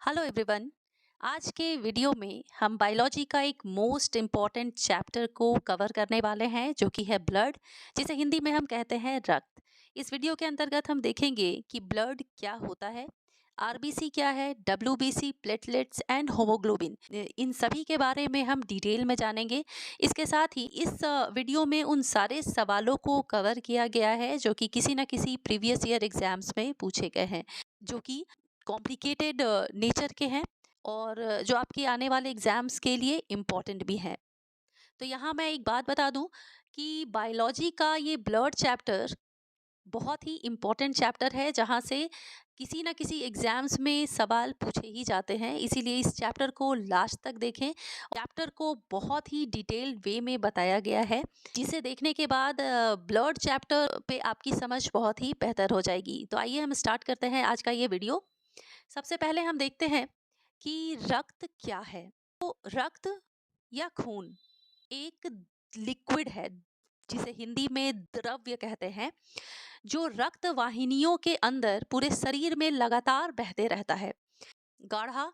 Hello everyone. आज के video में हम बायोलॉजी का एक मोस्ट इम्पॉर्टेंट चैप्टर को कवर करने वाले हैं जो कि है ब्लड, जिसे हिंदी में हम कहते हैं रक्त। इस वीडियो के अंतर्गत हम देखेंगे कि ब्लड क्या होता है, आरबीसी क्या है, डब्ल्यूबीसी, प्लेटलेट्स एंड होमोग्लोबिन, इन सभी के बारे में हम डिटेल में जानेंगे। इसके साथ ही इस वीडियो में उन सारे सवालों को कवर किया गया है जो कि किसी न किसी प्रीवियस ईयर एग्जाम्स में पूछे गए हैं, जो कि कॉम्प्लिकेटेड नेचर के हैं और जो आपके आने वाले एग्जाम्स के लिए इम्पॉर्टेंट भी हैं। तो यहाँ मैं एक बात बता दूं कि बायोलॉजी का ये ब्लड चैप्टर बहुत ही इम्पॉर्टेंट चैप्टर है, जहाँ से किसी ना किसी एग्जाम्स में सवाल पूछे ही जाते हैं। इसीलिए इस चैप्टर को लास्ट तक देखें। चैप्टर को बहुत ही डिटेल्ड वे में बताया गया है, जिसे देखने के बाद ब्लड चैप्टर पे आपकी समझ बहुत ही बेहतर हो जाएगी। तो आइए हम स्टार्ट करते हैं आज का ये वीडियो। सबसे पहले हम देखते हैं कि रक्त क्या है। तो रक्त या खून एक लिक्विड है, जिसे हिंदी में द्रव्य कहते हैं, जो रक्त वाहिनियों के अंदर पूरे शरीर में लगातार बहते रहता है। गाढ़ा,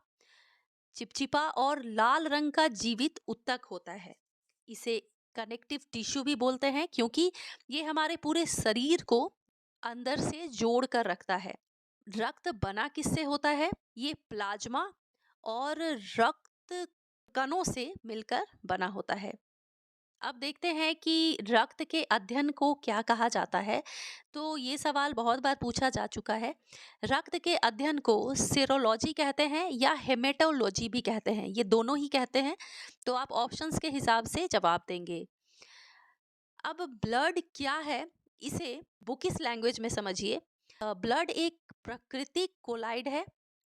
चिपचिपा और लाल रंग का जीवित ऊतक होता है। इसे कनेक्टिव टिश्यू भी बोलते हैं, क्योंकि ये हमारे पूरे शरीर को अंदर से जोड़ कर रखता है। रक्त बना किससे होता है? ये प्लाज्मा और रक्त कणों से मिलकर बना होता है। अब देखते हैं कि रक्त के अध्ययन को क्या कहा जाता है। तो ये सवाल बहुत बार पूछा जा चुका है। रक्त के अध्ययन को सीरोलॉजी कहते हैं या हेमेटोलॉजी भी कहते हैं, ये दोनों ही कहते हैं। तो आप ऑप्शंस के हिसाब से जवाब देंगे। अब ब्लड क्या है, इसे बुकिश लैंग्वेज में समझिए। ब्लड एक प्राकृतिक कोलाइड है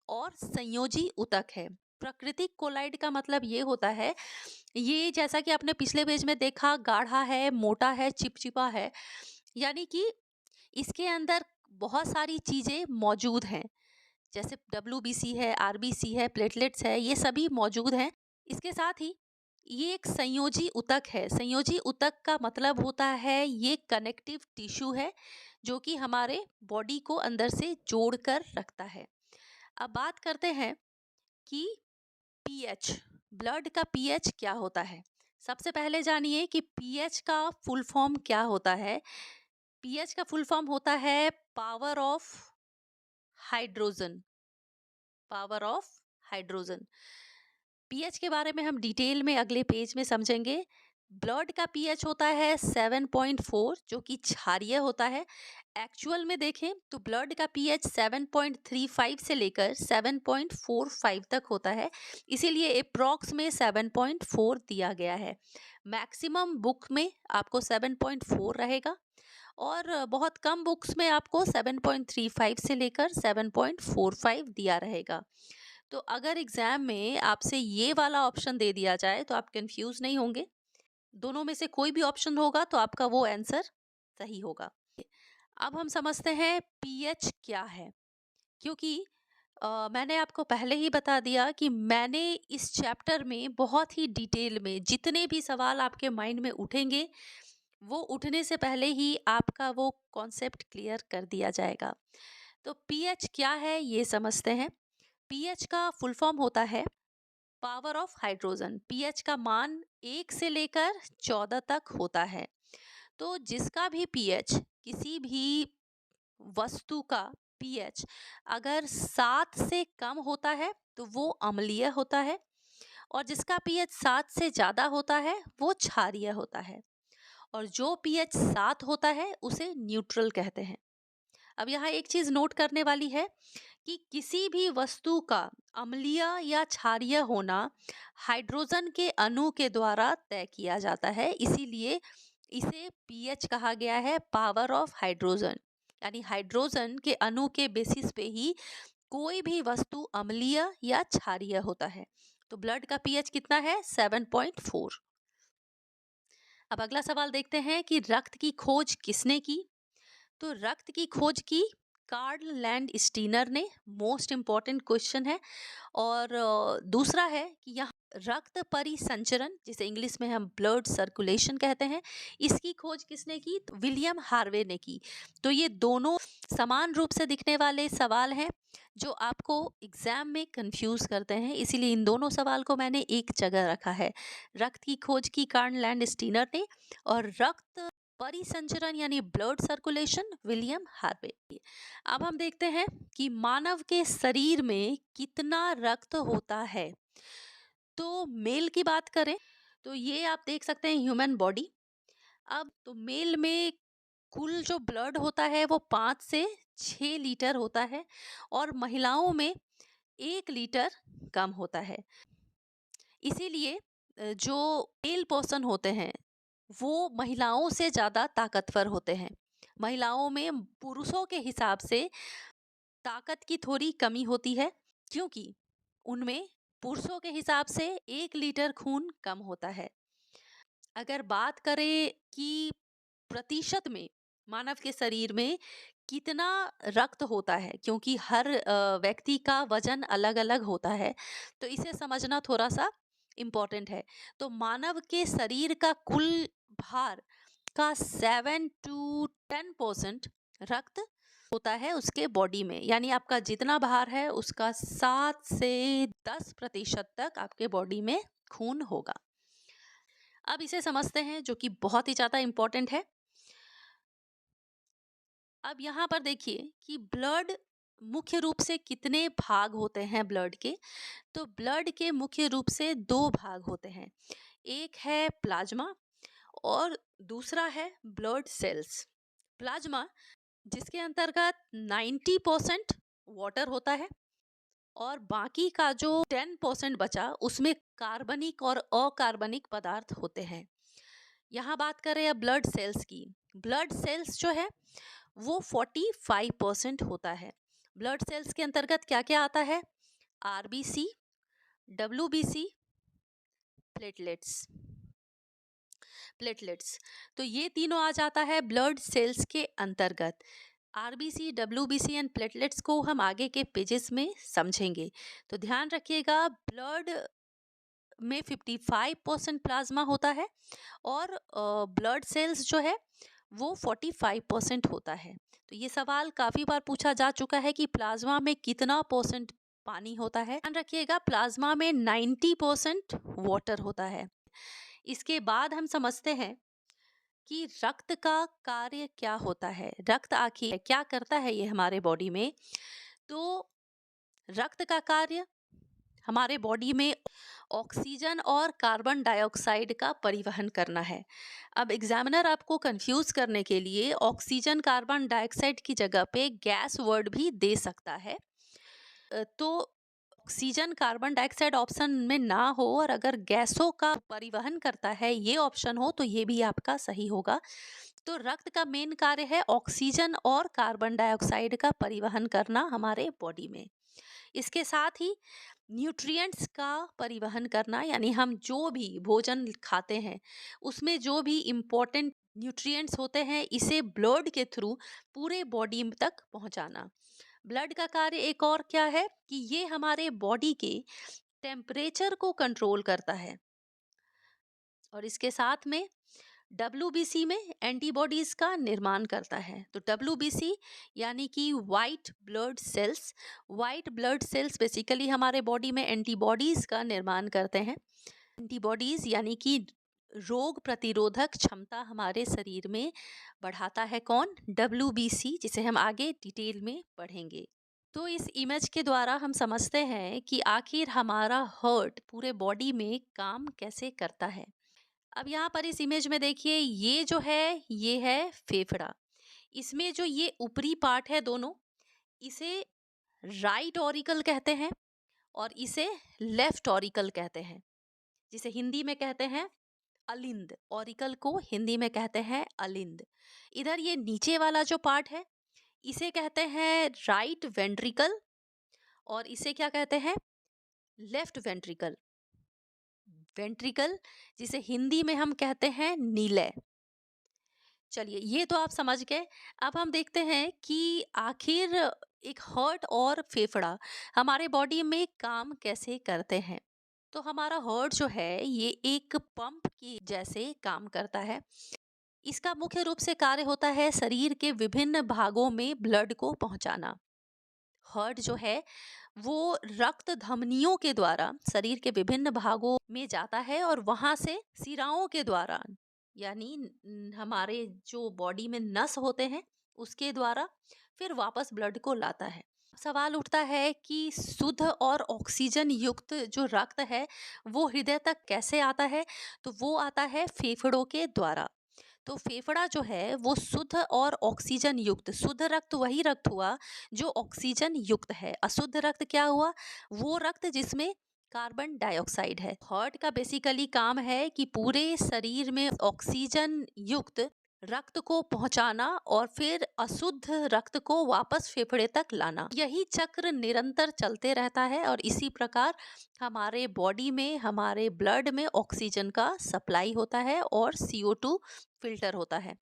और संयोजी ऊतक है। प्राकृतिक कोलाइड का मतलब ये होता है, ये जैसा कि आपने पिछले पेज में देखा, गाढ़ा है, मोटा है, चिपचिपा है, यानी कि इसके अंदर बहुत सारी चीजें मौजूद हैं। जैसे डब्ल्यूबीसी है, आरबीसी है, प्लेटलेट्स है, ये सभी मौजूद हैं। इसके साथ ही ये एक संयोजी ऊतक है। संयोजी ऊतक का मतलब होता है ये कनेक्टिव टिश्यू है, जो कि हमारे बॉडी को अंदर से जोड़कर रखता है। अब बात करते हैं कि पीएच, ब्लड का पीएच क्या होता है। सबसे पहले जानिए कि पीएच का फुल फॉर्म क्या होता है। पीएच का फुल फॉर्म होता है power of hydrogen. Power of hydrogen. PH के बारे में हम डिटेल में अगले पेज में समझेंगे। ब्लड का पीएच होता है 7.4, जो कि क्षारीय होता है। एक्चुअल में देखें तो ब्लड का पीएच 7.35 से लेकर 7.45 तक होता है, इसीलिए अप्रॉक्स में 7.4 दिया गया है। मैक्सिमम बुक में आपको 7.4 रहेगा और बहुत कम बुक्स में आपको 7.35 से लेकर 7.45 दिया रहेगा। तो अगर एग्जाम में आपसे ये वाला ऑप्शन दे दिया जाए तो आप कंफ्यूज नहीं होंगे। दोनों में से कोई भी ऑप्शन होगा तो आपका वो आंसर सही होगा। अब हम समझते हैं पीएच क्या है, क्योंकि मैंने आपको पहले ही बता दिया कि मैंने इस चैप्टर में बहुत ही डिटेल में जितने भी सवाल आपके माइंड में उठेंगे, वो उठने से पहले ही आपका वो कॉन्सेप्ट क्लियर कर दिया जाएगा। तो पीएच क्या है ये समझते हैं। पीएच का फुल फॉर्म होता है पावर ऑफ हाइड्रोजन। पीएच का मान 1 से लेकर 14 तक होता है। तो जिसका भी पीएच, किसी भी वस्तु का पीएच अगर 7 से कम होता है तो वो अम्लीय होता है, और जिसका पीएच 7 से ज़्यादा होता है वो क्षारीय होता है, और जो पीएच 7 होता है उसे न्यूट्रल कहते हैं। अब यहाँ एक चीज़ नोट करने वाली है कि किसी भी वस्तु का अम्लीय या क्षारीय होना हाइड्रोजन के अणु के द्वारा तय किया जाता है, इसीलिए इसे पीएच कहा गया है, पावर ऑफ हाइड्रोजन। यानी हाइड्रोजन के अणु के बेसिस पे ही कोई भी वस्तु अम्लीय या क्षारीय होता है। तो ब्लड का पीएच कितना है? 7.4। अब अगला सवाल देखते हैं कि रक्त की खोज किसने की। तो रक्त की खोज की कार्ल लैंड स्टीनर ने, मोस्ट इम्पॉर्टेंट क्वेश्चन है। और दूसरा है कि यहाँ रक्त परिसंचरण, जिसे इंग्लिश में हम ब्लड सर्कुलेशन कहते हैं, इसकी खोज किसने की? तो विलियम हार्वे ने की। तो ये दोनों समान रूप से दिखने वाले सवाल हैं जो आपको एग्जाम में कंफ्यूज करते हैं, इसीलिए इन दोनों सवाल को मैंने एक जगह रखा है। रक्त की खोज की कार्ल लैंड स्टीनर ने, और रक्त परिसंचरण यानी ब्लड सर्कुलेशन विलियम हार्वे। अब हम देखते हैं कि मानव के शरीर में कितना रक्त होता है। तो मेल की बात करें तो ये आप देख सकते हैं ह्यूमन बॉडी। अब तो मेल में कुल जो ब्लड होता है वो 5 से 6 लीटर होता है, और महिलाओं में 1 लीटर कम होता है। इसीलिए जो मेल पर्सन होते हैं वो महिलाओं से ज़्यादा ताकतवर होते हैं। महिलाओं में पुरुषों के हिसाब से ताकत की थोड़ी कमी होती है, क्योंकि उनमें पुरुषों के हिसाब से 1 लीटर खून कम होता है। अगर बात करें कि प्रतिशत में मानव के शरीर में कितना रक्त होता है, क्योंकि हर व्यक्ति का वजन अलग अलग होता है, तो इसे समझना थोड़ा सा इम्पोर्टेंट है। तो मानव के शरीर का कुल भार का 7 to 10% रक्त होता है उसके बॉडी में, यानी आपका जितना भार है उसका 7 से 10% तक आपके बॉडी में खून होगा। अब इसे समझते हैं, जो कि बहुत ही ज़्यादा इम्पोर्टेंट है। अब यहाँ पर देखिए कि ब्लड मुख्य रूप से कितने भाग होते हैं ब्लड के। तो ब्लड के मुख्य रूप से 2 भाग होते हैं, एक है प्लाज्मा और दूसरा है ब्लड सेल्स। प्लाज्मा जिसके अंतर्गत 90% वाटर होता है, और बाकी का जो 10% बचा उसमें कार्बनिक और अकार्बनिक पदार्थ होते हैं। यहाँ बात करें अब ब्लड सेल्स की। ब्लड सेल्स जो है वो 45% होता है। ब्लड सेल्स के अंतर्गत क्या क्या आता है? RBC, WBC, platelets. प्लेटलेट्स तो ये तीनों आ जाता है ब्लड सेल्स के अंतर्गत। आरबीसी, डब्ल्यूबीसी एंड प्लेटलेट्स को हम आगे के पेजेस में समझेंगे। तो ध्यान रखिएगा, ब्लड में 55% प्लाज्मा होता है, और ब्लड सेल्स जो है वो 45% होता है। तो ये सवाल काफ़ी बार पूछा जा चुका है कि प्लाज्मा में कितना परसेंट पानी होता है। ध्यान रखिएगा, प्लाज्मा में 90% वाटर होता है। इसके बाद हम समझते हैं कि रक्त का कार्य क्या होता है। रक्त आखिर क्या करता है ये हमारे बॉडी में? तो रक्त का कार्य हमारे बॉडी में ऑक्सीजन और कार्बन डाइऑक्साइड का परिवहन करना है। अब एग्जामिनर आपको कंफ्यूज करने के लिए ऑक्सीजन कार्बन डाइऑक्साइड की जगह पे गैस वर्ड भी दे सकता है। तो ऑक्सीजन कार्बन डाइऑक्साइड ऑप्शन में ना हो, और अगर गैसों का परिवहन करता है ये ऑप्शन हो, तो ये भी आपका सही होगा। तो रक्त का मेन कार्य है ऑक्सीजन और कार्बन डाइऑक्साइड का परिवहन करना हमारे बॉडी में। इसके साथ ही न्यूट्रिएंट्स का परिवहन करना, यानी हम जो भी भोजन खाते हैं उसमें जो भी इम्पोर्टेंट न्यूट्रिएंट्स होते हैं इसे ब्लड के थ्रू पूरे बॉडी तक पहुंचाना। ब्लड का कार्य एक और क्या है कि ये हमारे बॉडी के टेम्परेचर को कंट्रोल करता है। और इसके साथ में WBC में एंटीबॉडीज का निर्माण करता है। तो WBC यानी कि white blood cells. White blood cells basically हमारे बॉडी में एंटीबॉडीज का निर्माण करते हैं। एंटीबॉडीज यानी कि रोग प्रतिरोधक क्षमता हमारे शरीर में बढ़ाता है कौन? WBC, जिसे हम आगे डिटेल में पढ़ेंगे। तो इस इमेज के द्वारा हम समझते हैं कि आखिर हमारा हार्ट पूरे बॉडी में काम कैसे करता है। अब यहाँ पर इस इमेज में देखिए, ये है फेफड़ा। इसमें जो ये ऊपरी पार्ट है दोनों, इसे राइट ऑरिकल कहते हैं और इसे लेफ्ट ऑरिकल कहते हैं, जिसे हिंदी में कहते हैं अलिंद। ऑरिकल को हिंदी में कहते हैं अलिंद। इधर ये नीचे वाला जो पार्ट है इसे कहते हैं राइट वेंट्रिकल, और इसे क्या कहते हैं? Left ventricle. वेंट्रिकल जिसे हिंदी में हम कहते हैं नीलय। चलिए, ये तो आप समझ गए। अब हम देखते हैं कि आखिर एक हार्ट और फेफड़ा हमारे बॉडी में काम कैसे करते हैं। तो हमारा हार्ट जो है ये एक पंप की जैसे काम करता है। इसका मुख्य रूप से कार्य होता है शरीर के विभिन्न भागों में ब्लड को पहुंचाना। हार्ट जो है वो रक्त धमनियों के द्वारा शरीर के विभिन्न भागों में जाता है और वहां से सिराओं के द्वारा, यानी हमारे जो बॉडी में नस होते हैं उसके द्वारा फिर वापस ब्लड को लाता है। सवाल उठता है कि शुद्ध और ऑक्सीजन युक्त जो रक्त है वो हृदय तक कैसे आता है। तो वो आता है फेफड़ों के द्वारा। तो फेफड़ा जो है वो शुद्ध और ऑक्सीजन युक्त, शुद्ध रक्त वही रक्त हुआ जो ऑक्सीजन युक्त है। अशुद्ध रक्त क्या हुआ? वो रक्त जिसमें कार्बन डाइऑक्साइड है। हार्ट का बेसिकली काम है कि पूरे शरीर में ऑक्सीजन युक्त रक्त को पहुंचाना और फिर अशुद्ध रक्त को वापस फेफड़े तक लाना। यही चक्र निरंतर चलते रहता है और इसी प्रकार हमारे बॉडी में, हमारे ब्लड में ऑक्सीजन का सप्लाई होता है और CO2 फिल्टर होता है।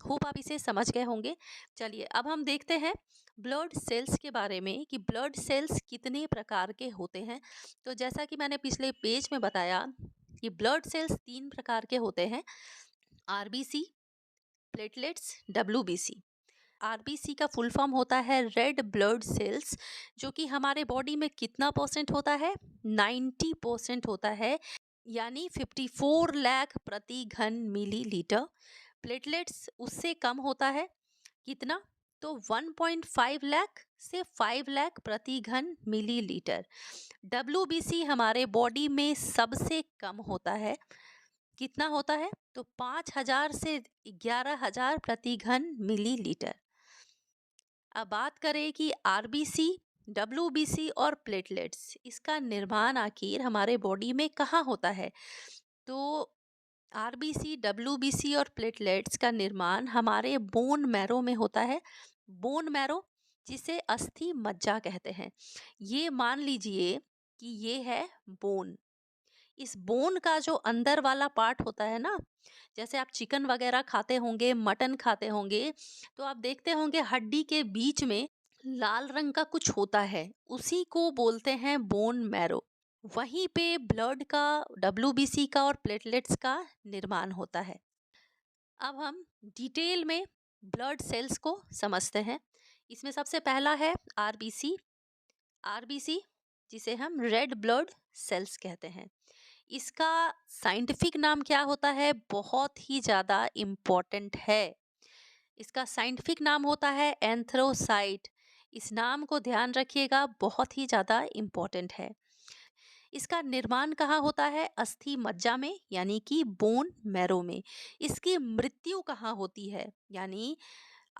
होप आप इसे समझ गए होंगे। चलिए अब हम देखते हैं ब्लड सेल्स के बारे में कि ब्लड सेल्स कितने प्रकार के होते हैं। तो जैसा कि मैंने पिछले पेज में बताया कि ब्लड सेल्स 3 प्रकार के होते हैं: RBC, प्लेटलेट्स, WBC। RBC का फुल फॉर्म होता है रेड ब्लड सेल्स, जो कि हमारे बॉडी में कितना परसेंट होता है? 90% होता है, यानी 54 लाख प्रति घन मिलीलीटर। प्लेटलेट्स उससे कम होता है, कितना? तो 1.5 लाख से 5 लाख प्रति घन मिलीलीटर। WBC हमारे बॉडी में सबसे कम होता है, कितना होता है? तो 5,000 से 11,000 प्रति घन मिलीलीटर। अब बात करें कि RBC, WBC और प्लेटलेट्स, इसका निर्माण आखिर हमारे बॉडी में कहाँ होता है? तो RBC, WBC और प्लेटलेट्स का निर्माण हमारे बोन मैरो में होता है। बोन मैरो जिसे अस्थि मज्जा कहते हैं। ये मान लीजिए कि ये है बोन। इस बोन का जो अंदर वाला पार्ट होता है ना, जैसे आप चिकन वगैरह खाते होंगे, मटन खाते होंगे, तो आप देखते होंगे हड्डी के बीच में लाल रंग का कुछ होता है, उसी को बोलते हैं बोन मैरो। वहीं पे ब्लड का, WBC का और प्लेटलेट्स का निर्माण होता है। अब हम डिटेल में ब्लड सेल्स को समझते हैं। इसमें सबसे पहला है RBC। RBC जिसे हम रेड ब्लड सेल्स कहते हैं। इसका साइंटिफिक नाम क्या होता है? बहुत ही ज़्यादा इम्पोर्टेंट है। इसका साइंटिफिक नाम होता है एंथ्रोसाइट। इस नाम को ध्यान रखिएगा, बहुत ही ज़्यादा इम्पोर्टेंट है। इसका निर्माण कहाँ होता है? अस्थि मज्जा में, यानी कि बोन मैरो में। इसकी मृत्यु कहाँ होती है? यानी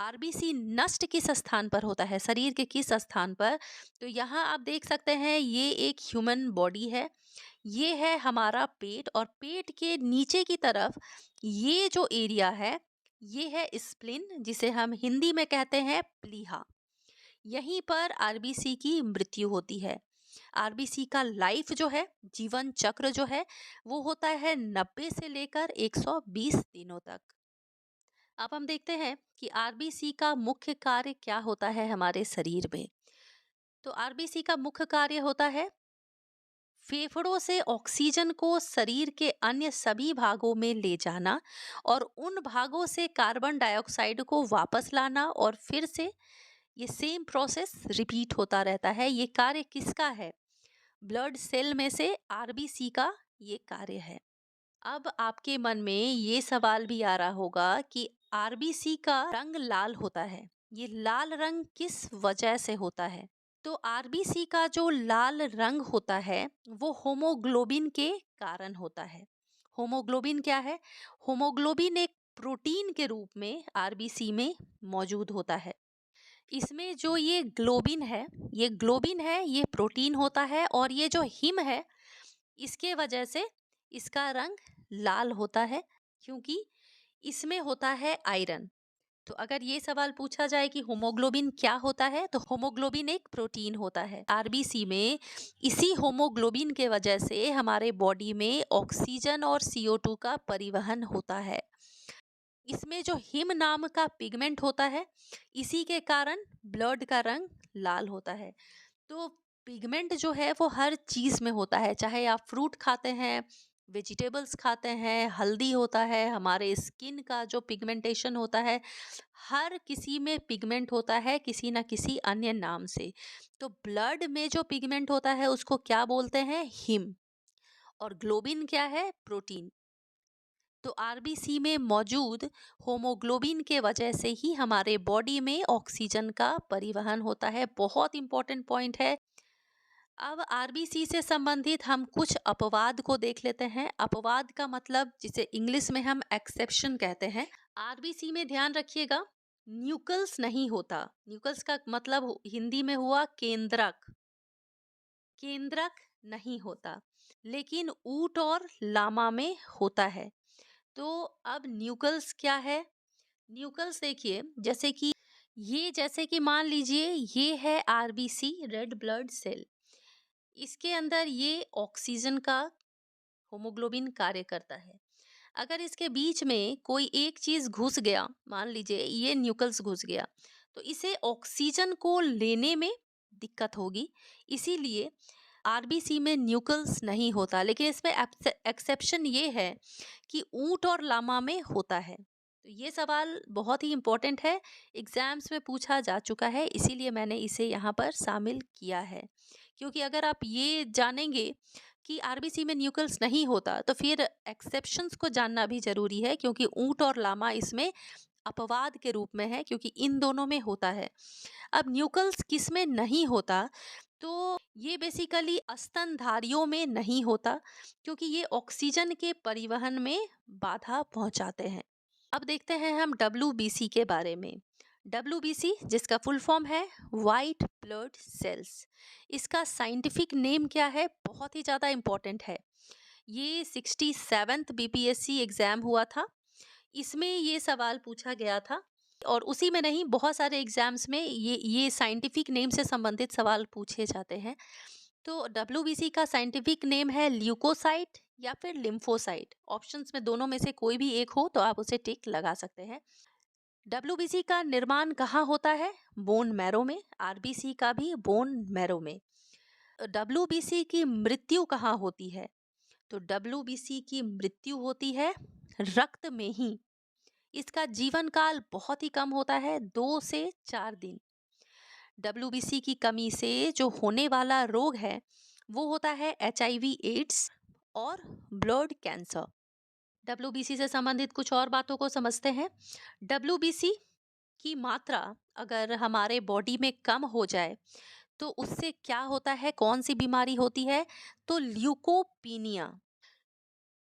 RBC नष्ट किस स्थान पर होता है, शरीर के किस स्थान पर? तो यहाँ आप देख सकते हैं ये एक ह्यूमन बॉडी है। ये है हमारा पेट और पेट के नीचे की तरफ ये जो एरिया है ये है स्प्लिन, जिसे हम हिंदी में कहते हैं प्लीहा। यहीं पर RBC की मृत्यु होती है। RBC का लाइफ जो है, जीवन चक्र जो है, वो होता है 90 से लेकर 120 दिनों तक। अब हम देखते हैं कि RBC का मुख्य कार्य क्या होता है हमारे शरीर में। तो RBC का मुख्य कार्य होता है फेफड़ों से ऑक्सीजन को शरीर के अन्य सभी भागों में ले जाना और उन भागों से कार्बन डाइऑक्साइड को वापस लाना, और फिर से ये सेम प्रोसेस रिपीट होता रहता है। ये कार्य किसका है? ब्लड सेल में से RBC का ये कार्य है। अब आपके मन में ये सवाल भी आ रहा होगा कि RBC का रंग लाल होता है, ये लाल रंग किस वजह से होता है? तो RBC का जो लाल रंग होता है वो होमोग्लोबिन के कारण होता है। होमोग्लोबिन क्या है? होमोग्लोबिन एक प्रोटीन के रूप में RBC में मौजूद होता है। इसमें जो ये ग्लोबिन है, ये ग्लोबिन है, ये प्रोटीन होता है, और ये जो हिम है इसके वजह से इसका रंग लाल होता है, क्योंकि इसमें होता है आयरन। तो अगर ये सवाल पूछा जाए कि होमोग्लोबिन क्या होता है, तो होमोग्लोबिन एक प्रोटीन होता है। RBC में इसी होमोग्लोबिन के वजह से हमारे बॉडी में ऑक्सीजन और CO2 का परिवहन होता है। इसमें जो हिम नाम का पिगमेंट होता है, इसी के कारण ब्लड का रंग लाल होता है। तो पिगमेंट जो है वो हर चीज़ में होता है, चाहे आप फ्रूट खाते हैं, वेजिटेबल्स खाते हैं, हल्दी होता है, हमारे स्किन का जो पिगमेंटेशन होता है, हर किसी में पिगमेंट होता है किसी ना किसी अन्य नाम से। तो ब्लड में जो पिगमेंट होता है उसको क्या बोलते हैं? हिम। और ग्लोबिन क्या है? प्रोटीन। तो आरबीसी में मौजूद होमोग्लोबिन के वजह से ही हमारे बॉडी में ऑक्सीजन का परिवहन होता है। बहुत इंपॉर्टेंट पॉइंट है। अब आरबीसी से संबंधित हम कुछ अपवाद को देख लेते हैं। अपवाद का मतलब जिसे इंग्लिश में हम एक्सेप्शन कहते हैं। आरबीसी में ध्यान रखिएगा, न्यूक्ल्स नहीं होता। न्यूक्ल्स का मतलब हिंदी में हुआ केंद्रक। केंद्रक नहीं होता, लेकिन ऊंट और लामा में होता है। तो अब न्यूक्ल्स क्या है? न्यूक्ल्स देखिए, जैसे कि मान लीजिए ये है आरबीसी, रेड ब्लड सेल। इसके अंदर ये ऑक्सीजन का होमोग्लोबिन कार्य करता है। अगर इसके बीच में कोई एक चीज घुस गया, मान लीजिए ये न्यूक्लियस घुस गया, तो इसे ऑक्सीजन को लेने में दिक्कत होगी। इसीलिए आरबीसी में न्यूक्लियस नहीं होता, लेकिन इसमें एक्सेप्शन ये है कि ऊंट और लामा में होता है। तो ये सवाल बहुत ही इम्पोर्टेंट है, एग्जाम्स में पूछा जा चुका है, इसीलिए मैंने इसे यहाँ पर शामिल किया है। क्योंकि अगर आप ये जानेंगे कि आरबीसी में न्यूक्लियस नहीं होता, तो फिर एक्सेप्शंस को जानना भी जरूरी है, क्योंकि ऊंट और लामा इसमें अपवाद के रूप में है, क्योंकि इन दोनों में होता है। अब न्यूक्लियस किस में नहीं होता? तो ये बेसिकली स्तनधारियों में नहीं होता, क्योंकि ये ऑक्सीजन के परिवहन में बाधा पहुंचाते हैं। अब देखते हैं हम डब्ल्यूबीसी के बारे में। डब्ल्यूबीसी जिसका फुल फॉर्म है वाइट ब्लड सेल्स। इसका साइंटिफिक नेम क्या है? बहुत ही ज़्यादा इम्पोर्टेंट है। ये 67th बीपीएससी एग्जाम हुआ था, इसमें ये सवाल पूछा गया था। और उसी में नहीं, बहुत सारे एग्जाम्स में ये साइंटिफिक नेम से संबंधित सवाल पूछे जाते हैं। तो डब्ल्यूबीसी का साइंटिफिक नेम है ल्यूकोसाइट या फिर लिम्फोसाइट। ऑप्शंस में दोनों में से कोई भी एक हो तो आप उसे टिक लगा सकते हैं। डब्ल्यूबीसी का निर्माण कहाँ होता है? बोन मैरो में। आरबीसी का भी बोन मैरो में। डब्ल्यूबीसी की मृत्यु कहाँ होती है? तो डब्ल्यूबीसी की मृत्यु होती है रक्त में ही। इसका जीवन काल बहुत ही कम होता है, 2 से 4 दिन। डब्ल्यूबीसी की कमी से जो होने वाला रोग है वो होता है एचआईवी एड्स और ब्लड कैंसर। डब्ल्यूबीसी से संबंधित कुछ और बातों को समझते हैं। डब्ल्यूबीसी की मात्रा अगर हमारे बॉडी में कम हो जाए तो उससे क्या होता है, कौन सी बीमारी होती है? तो ल्यूकोपीनिया।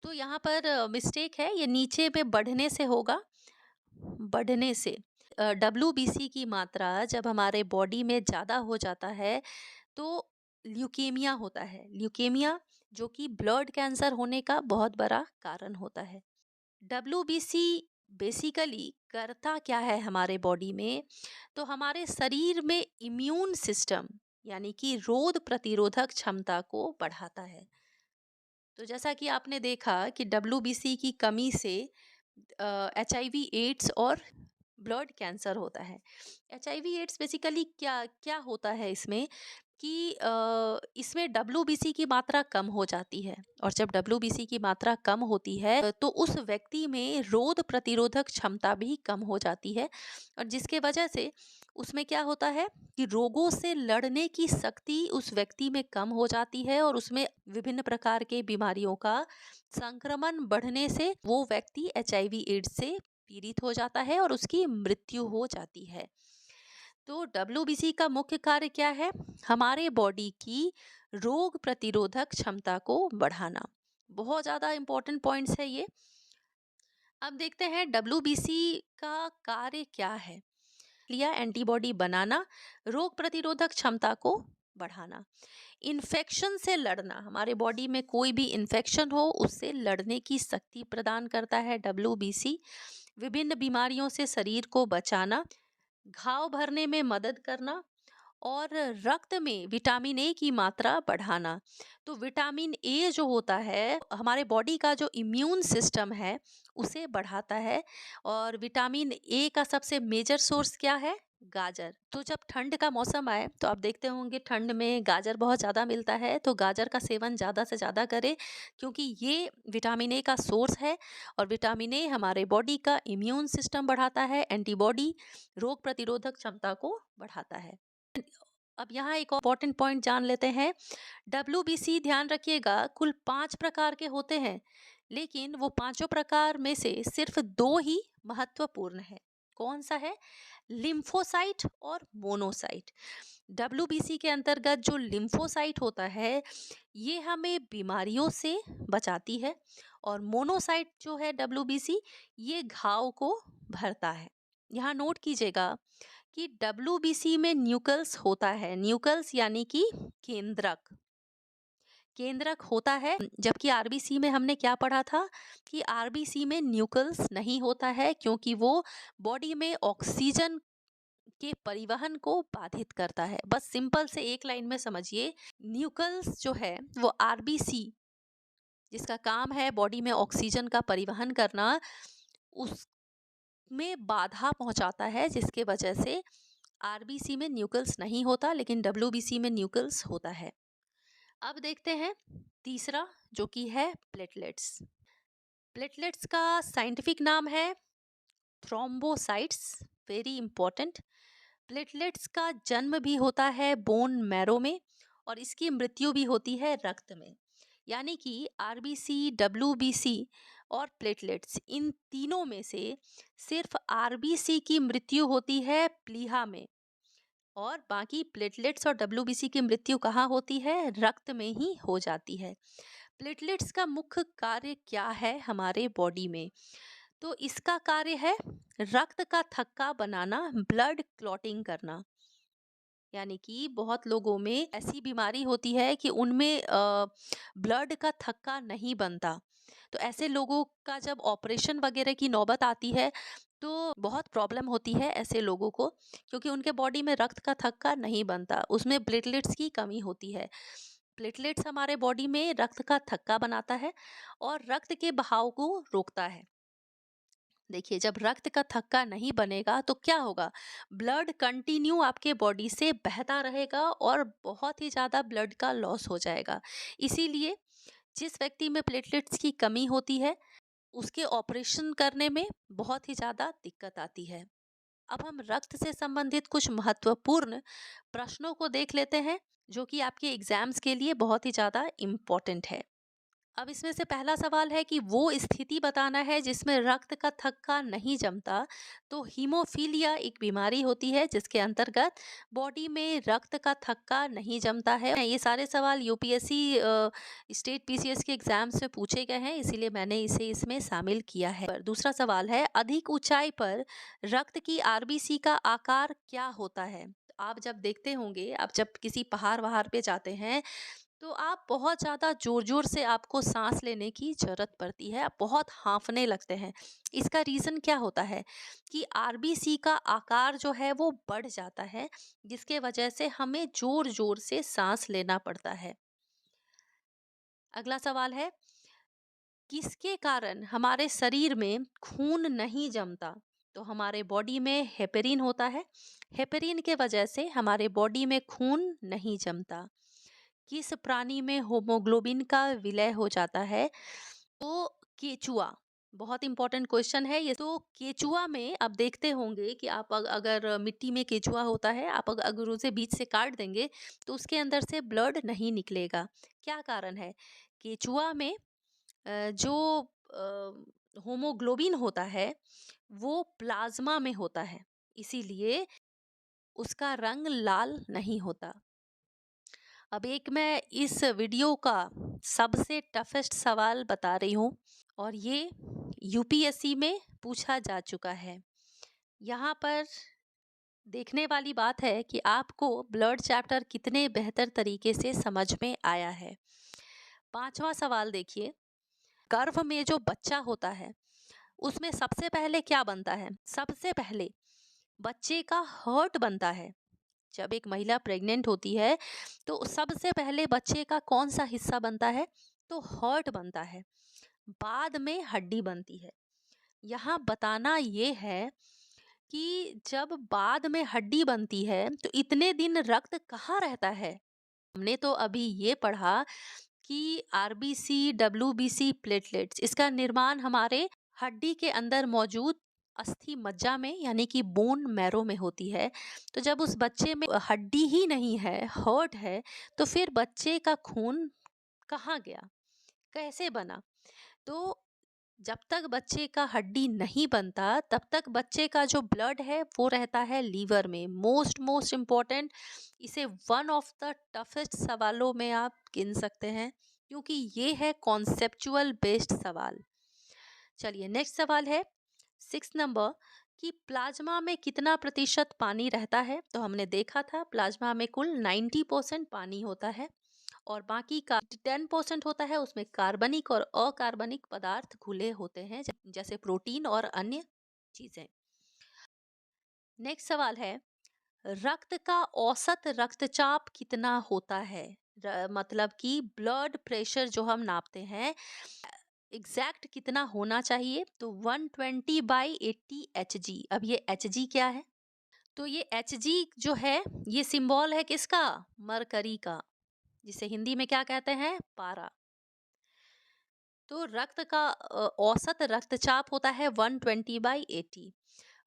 तो यहाँ पर मिस्टेक है, ये नीचे पे बढ़ने से होगा, बढ़ने से। डब्ल्यूबीसी की मात्रा जब हमारे बॉडी में ज़्यादा हो जाता है तो ल्यूकेमिया होता है। ल्यूकेमिया जो कि ब्लड कैंसर होने का बहुत बड़ा कारण होता है। डब्ल्यूबीसी बेसिकली करता क्या है हमारे बॉडी में? तो हमारे शरीर में इम्यून सिस्टम यानी कि रोग प्रतिरोधक क्षमता को बढ़ाता है। तो जैसा कि आपने देखा कि डब्ल्यूबीसी की कमी से एचआईवी एड्स और ब्लड कैंसर होता है। एचआईवी एड्स बेसिकली क्या क्या होता है इसमें कि इसमें डब्ल्यूबीसी की मात्रा कम हो जाती है, और जब डब्ल्यूबीसी की मात्रा कम होती है तो उस व्यक्ति में रोग प्रतिरोधक क्षमता भी कम हो जाती है, और जिसके वजह से उसमें क्या होता है कि रोगों से लड़ने की शक्ति उस व्यक्ति में कम हो जाती है, और उसमें विभिन्न प्रकार के बीमारियों का संक्रमण बढ़ने से वो व्यक्ति एचआईवी एड्स से पीड़ित हो जाता है और उसकी मृत्यु हो जाती है। तो डब्ल्यूबीसी का मुख्य कार्य क्या है? हमारे बॉडी की रोग प्रतिरोधक क्षमता को बढ़ाना। बहुत ज़्यादा इंपॉर्टेंट पॉइंट्स है ये। अब देखते हैं डब्ल्यूबीसी का कार्य क्या है। लिया एंटीबॉडी बनाना, रोग प्रतिरोधक क्षमता को बढ़ाना, इन्फेक्शन से लड़ना। हमारे बॉडी में कोई भी इन्फेक्शन हो उससे लड़ने की शक्ति प्रदान करता है डब्ल्यूबीसी। विभिन्न बीमारियों से शरीर को बचाना, घाव भरने में मदद करना, और रक्त में विटामिन ए की मात्रा बढ़ाना। तो विटामिन ए जो होता है हमारे बॉडी का जो इम्यून सिस्टम है उसे बढ़ाता है। और विटामिन ए का सबसे मेजर सोर्स क्या है? गाजर। तो जब ठंड का मौसम आए तो आप देखते होंगे ठंड में गाजर बहुत ज़्यादा मिलता है, तो गाजर का सेवन ज़्यादा से ज़्यादा करें, क्योंकि ये विटामिन ए का सोर्स है। और विटामिन ए हमारे बॉडी का इम्यून सिस्टम बढ़ाता है, एंटीबॉडी रोग प्रतिरोधक क्षमता को बढ़ाता है। अब यहाँ एक इम्पॉर्टेंट पॉइंट जान लेते हैं। डब्ल्यूबीसी ध्यान रखिएगा कुल 5 प्रकार के होते हैं, लेकिन वो पांचों प्रकार में से सिर्फ 2 ही महत्वपूर्ण है। कौन सा है? लिम्फोसाइट और मोनोसाइट। डब्ल्यूबीसी के अंतर्गत जो लिम्फोसाइट होता है ये हमें बीमारियों से बचाती है, और मोनोसाइट जो है डब्ल्यूबीसी ये घाव को भरता है। यहाँ नोट कीजिएगा कि डब्ल्यूबीसी में न्यूक्लियस होता है, न्यूक्लियस यानी कि केंद्रक। केंद्रक होता है, जबकि आरबीसी में हमने क्या पढ़ा था कि आरबीसी में न्यूक्लियस नहीं होता है, क्योंकि वो बॉडी में ऑक्सीजन के परिवहन को बाधित करता है। बस सिंपल से एक लाइन में समझिए, न्यूक्लियस जो है वो आरबीसी जिसका काम है बॉडी में ऑक्सीजन का परिवहन करना, उसमें बाधा पहुंचाता है, जिसके वजह से आरबीसी में न्यूक्लियस नहीं होता, लेकिन डब्ल्यूबीसी में न्यूक्लियस होता है। अब देखते हैं तीसरा, जो कि है प्लेटलेट्स। प्लेटलेट्स का साइंटिफिक नाम है थ्रोम्बोसाइट्स। Very important. प्लेटलेट्स का जन्म भी होता है बोन मैरो में, और इसकी मृत्यु भी होती है रक्त में। यानी कि आरबीसी, डब्ल्यूबीसी और प्लेटलेट्स, इन तीनों में से सिर्फ आरबीसी की मृत्यु होती है प्लीहा में, और बाकी प्लेटलेट्स और डब्ल्यूबीसी की मृत्यु कहाँ होती है? रक्त में ही हो जाती है। प्लेटलेट्स का मुख्य कार्य क्या है हमारे बॉडी में? तो इसका कार्य है रक्त का थक्का बनाना, ब्लड क्लॉटिंग करना। यानी कि बहुत लोगों में ऐसी बीमारी होती है कि उनमें ब्लड का थक्का नहीं बनता। तो ऐसे लोगों का जब ऑपरेशन वगैरह की नौबत आती है तो बहुत प्रॉब्लम होती है ऐसे लोगों को, क्योंकि उनके बॉडी में रक्त का थक्का नहीं बनता, उसमें प्लेटलेट्स की कमी होती है। प्लेटलेट्स हमारे बॉडी में रक्त का थक्का बनाता है और रक्त के बहाव को रोकता है। देखिए, जब रक्त का थक्का नहीं बनेगा तो क्या होगा? ब्लड कंटिन्यू आपके बॉडी से बहता रहेगा और बहुत ही ज़्यादा ब्लड का लॉस हो जाएगा। इसीलिए जिस व्यक्ति में प्लेटलेट्स की कमी होती है उसके ऑपरेशन करने में बहुत ही ज़्यादा दिक्कत आती है। अब हम रक्त से संबंधित कुछ महत्वपूर्ण प्रश्नों को देख लेते हैं, जो कि आपके एग्जाम्स के लिए बहुत ही ज़्यादा इम्पोर्टेंट है। अब इसमें से पहला सवाल है कि वो स्थिति बताना है जिसमें रक्त का थक्का नहीं जमता। तो हीमोफीलिया एक बीमारी होती है जिसके अंतर्गत बॉडी में रक्त का थक्का नहीं जमता है। ये सारे सवाल यूपीएससी स्टेट पीसीएस के एग्जाम्स में पूछे गए हैं, इसीलिए मैंने इसे इसमें शामिल किया है। पर दूसरा सवाल है, अधिक ऊंचाई पर रक्त की आरबीसी का आकार क्या होता है? आप जब देखते होंगे, आप जब किसी पहाड़ वहाड़ पे जाते हैं तो आप बहुत ज़्यादा ज़ोर-ज़ोर से आपको साँस लेने की ज़रूरत पड़ती है, आप बहुत हांफने लगते हैं। इसका रीज़न क्या होता है कि आरबीसी का आकार जो है वो बढ़ जाता है, जिसके वजह से हमें ज़ोर-ज़ोर से साँस लेना पड़ता है। अगला सवाल है, किसके कारण हमारे शरीर में खून नहीं जमता? तो हमारे बॉडी में हेपेरिन होता है, हेपेरिन के वजह से हमारे बॉडी में खून नहीं जमता। किस प्राणी में होमोग्लोबिन का विलय हो जाता है? तो केचुआ। बहुत इंपॉर्टेंट क्वेश्चन है ये। तो केचुआ में आप देखते होंगे कि आप अगर मिट्टी में केचुआ होता है, आप अगर उसे बीच से काट देंगे तो उसके अंदर से ब्लड नहीं निकलेगा। क्या कारण है? केचुआ में जो होमोग्लोबिन होता है वो प्लाज्मा में होता है, इसीलिए उसका रंग लाल नहीं होता। अब एक मैं इस वीडियो का सबसे टफेस्ट सवाल बता रही हूँ, और ये यूपीएससी में पूछा जा चुका है। यहाँ पर देखने वाली बात है कि आपको ब्लड चैप्टर कितने बेहतर तरीके से समझ में आया है। पांचवा सवाल देखिए, गर्भ में जो बच्चा होता है उसमें सबसे पहले क्या बनता है? सबसे पहले बच्चे का हार्ट बनता है। जब एक महिला प्रेग्नेंट होती है तो सबसे पहले बच्चे का कौन सा हिस्सा बनता है? तो हार्ट बनता है, बाद में हड्डी बनती है। यहाँ बताना ये है कि जब बाद में हड्डी बनती है तो इतने दिन रक्त कहाँ रहता है? हमने तो अभी ये पढ़ा कि आरबीसी, डब्ल्यूबीसी, प्लेटलेट्स, इसका निर्माण हमारे हड्डी के अंदर मौजूद अस्थि मज्जा में यानी कि बोन मैरो में होती है। तो जब उस बच्चे में हड्डी ही नहीं है, हर्ट है, तो फिर बच्चे का खून कहाँ गया, कैसे बना? तो जब तक बच्चे का हड्डी नहीं बनता तब तक बच्चे का जो ब्लड है वो रहता है लीवर में। मोस्ट मोस्ट इम्पोर्टेंट, इसे वन ऑफ द टफेस्ट सवालों में आप गिन सकते हैं क्योंकि ये है कॉन्सेप्चुअल बेस्ड सवाल। चलिए नेक्स्ट सवाल है 6 नंबर कि प्लाज्मा में कितना प्रतिशत पानी रहता है? तो हमने देखा था प्लाज्मा में कुल 90% पानी होता है और बाकी का 10% होता है, उसमें कार्बनिक और अकार्बनिक पदार्थ घुले होते हैं जैसे प्रोटीन और अन्य चीजें। नेक्स्ट सवाल है रक्त का औसत रक्तचाप कितना होता है? मतलब कि ब्लड प्रेशर जो हम नापते हैं एग्जैक्ट कितना होना चाहिए? तो 120/80 एच जी। अब ये एच जी क्या है? तो ये एच जी जो है ये सिंबल है किसका? मरकरी का, जिसे हिंदी में क्या कहते हैं? पारा। तो रक्त का औसत रक्तचाप होता है 120/80।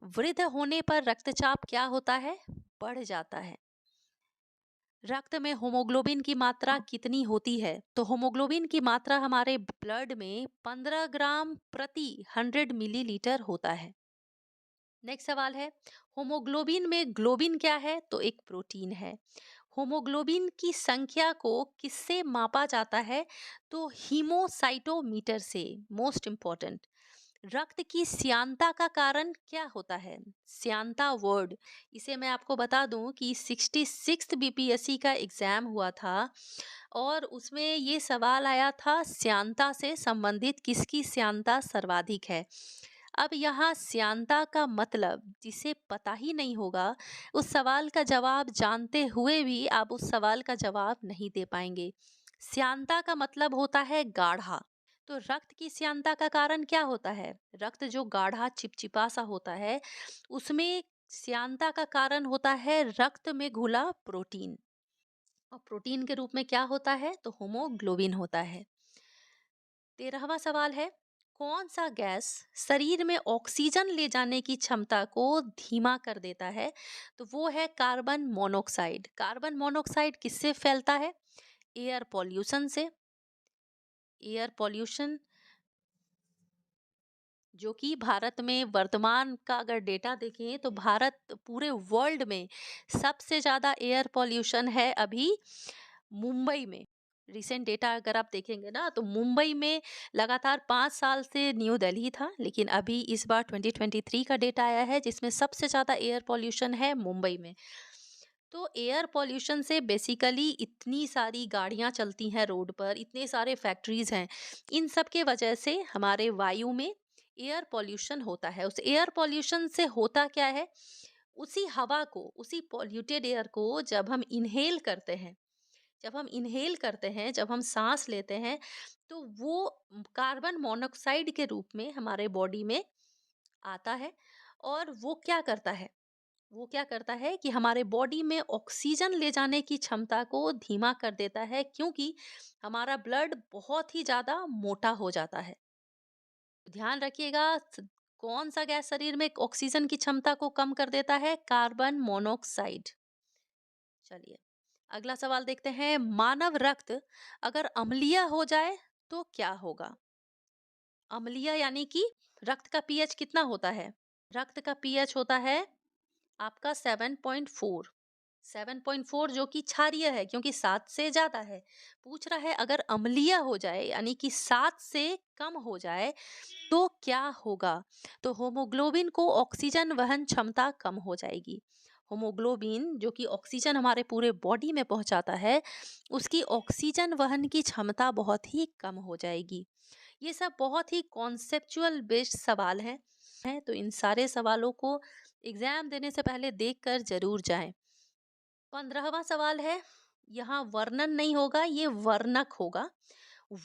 वृद्ध होने पर रक्तचाप क्या होता है? बढ़ जाता है। रक्त में होमोग्लोबिन की मात्रा कितनी होती है? तो होमोग्लोबिन की मात्रा हमारे ब्लड में 15 ग्राम प्रति 100 मिलीलीटर होता है। नेक्स्ट सवाल है होमोग्लोबिन में ग्लोबिन क्या है? तो एक प्रोटीन है। होमोग्लोबिन की संख्या को किससे मापा जाता है? तो हीमोसाइटोमीटर से। मोस्ट इंपॉर्टेंट, रक्त की श्यानता का कारण क्या होता है? श्यानता वर्ड, इसे मैं आपको बता दूं कि 66 बीपीएससी का एग्जाम हुआ था और उसमें ये सवाल आया था श्यानता से संबंधित किसकी श्यानता सर्वाधिक है। अब यहाँ श्यानता का मतलब जिसे पता ही नहीं होगा उस सवाल का जवाब जानते हुए भी आप उस सवाल का जवाब नहीं दे पाएंगे। श्यानता का मतलब होता है गाढ़ा। तो रक्त की श्यानता का कारण क्या होता है? रक्त जो गाढ़ा चिपचिपा सा होता है उसमें श्यानता का कारण होता है रक्त में घुला प्रोटीन। और प्रोटीन के रूप में क्या होता है? तो होमोग्लोबिन होता है। 13वां सवाल है कौन सा गैस शरीर में ऑक्सीजन ले जाने की क्षमता को धीमा कर देता है? तो वो है कार्बन मोनोऑक्साइड। कार्बन मोनोऑक्साइड किससे फैलता है? एयर पॉल्यूशन से। एयर पॉल्यूशन जो कि भारत में वर्तमान का अगर डेटा देखें तो भारत पूरे वर्ल्ड में सबसे ज़्यादा एयर पॉल्यूशन है अभी मुंबई में। रिसेंट डेटा अगर आप देखेंगे ना तो मुंबई में लगातार 5 साल से न्यू दिल्ली था, लेकिन अभी इस बार 2023 का डेटा आया है जिसमें सबसे ज़्यादा एयर पॉल्यूशन है मुंबई में। तो एयर पॉल्यूशन से बेसिकली इतनी सारी गाड़ियां चलती हैं रोड पर, इतने सारे फैक्ट्रीज हैं, इन सब के वजह से हमारे वायु में एयर पॉल्यूशन होता है। उस एयर पॉल्यूशन से होता क्या है? उसी हवा को, उसी पॉल्यूटेड एयर को जब हम सांस लेते हैं तो वो कार्बन मोनोऑक्साइड के रूप में हमारे बॉडी में आता है। और वो क्या करता है कि हमारे बॉडी में ऑक्सीजन ले जाने की क्षमता को धीमा कर देता है क्योंकि हमारा ब्लड बहुत ही ज्यादा मोटा हो जाता है। ध्यान रखिएगा, कौन सा गैस शरीर में ऑक्सीजन की क्षमता को कम कर देता है? Carbon monoxide. चलिए अगला सवाल देखते हैं मानव रक्त अगर अम्लीय हो जाए तो क्या होगा? अम्लीय यानी कि रक्त का पीएच कितना होता है? रक्त का पीएच होता है आपका 7.4। 7.4 जो कि क्षारीय है क्योंकि 7 से ज्यादा है। पूछ रहा है अगर अम्लीय हो जाए यानी कि 7 से कम हो जाए तो क्या होगा? तो होमोग्लोबिन को ऑक्सीजन वहन क्षमता कम हो जाएगी। होमोग्लोबिन जो कि ऑक्सीजन हमारे पूरे बॉडी में पहुंचाता है, उसकी ऑक्सीजन वहन की क्षमता बहुत ही कम हो जाएगी। ये सब बहुत ही कॉन्सेप्चुअल बेस्ड सवाल हैं, तो इन सारे सवालों को एग्जाम देने से पहले देखकर जरूर जाएं। 15वां सवाल है, यहाँ वर्णन नहीं होगा, ये वर्णक होगा।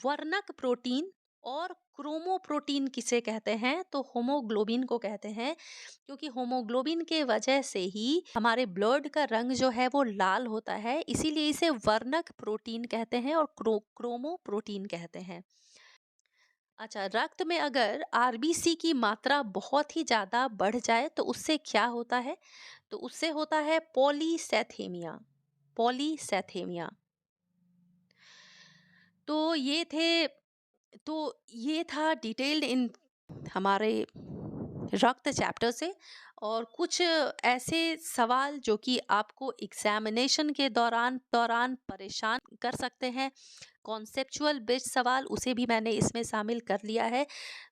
वर्णक प्रोटीन और क्रोमोप्रोटीन किसे कहते हैं? तो होमोग्लोबिन को कहते हैं, क्योंकि होमोग्लोबिन के वजह से ही हमारे ब्लड का रंग जो है वो लाल होता है, इसीलिए इसे वर्णक प्रोटीन कहते हैं और क्रोमोप्रोटीन कहते हैं। अच्छा, रक्त में अगर आरबीसी की मात्रा बहुत ही ज़्यादा बढ़ जाए तो उससे क्या होता है? तो उससे होता है पॉलीसैथेमिया। पॉलीसैथेमिया। तो ये थे तो ये था डिटेल्ड इन हमारे रक्त चैप्टर से, और कुछ ऐसे सवाल जो कि आपको एग्जामिनेशन के दौरान दौरान परेशान कर सकते हैं, कॉन्सेप्चुअल बेस्ड सवाल, उसे भी मैंने इसमें शामिल कर लिया है।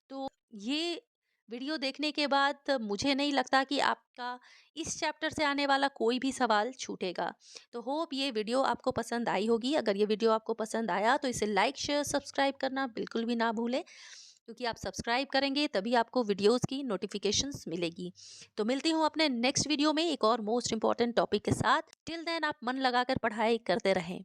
तो ये वीडियो देखने के बाद मुझे नहीं लगता कि आपका इस चैप्टर से आने वाला कोई भी सवाल छूटेगा। तो होप ये वीडियो आपको पसंद आई होगी। अगर ये वीडियो आपको पसंद आया तो इसे लाइक शेयर सब्सक्राइब करना बिल्कुल भी ना भूलें, क्योंकि आप सब्सक्राइब करेंगे तभी आपको वीडियोस की नोटिफिकेशंस मिलेगी। तो मिलती हूँ अपने नेक्स्ट वीडियो में एक और मोस्ट इंपॉर्टेंट टॉपिक के साथ। टिल देन आप मन लगाकर पढ़ाई करते रहें।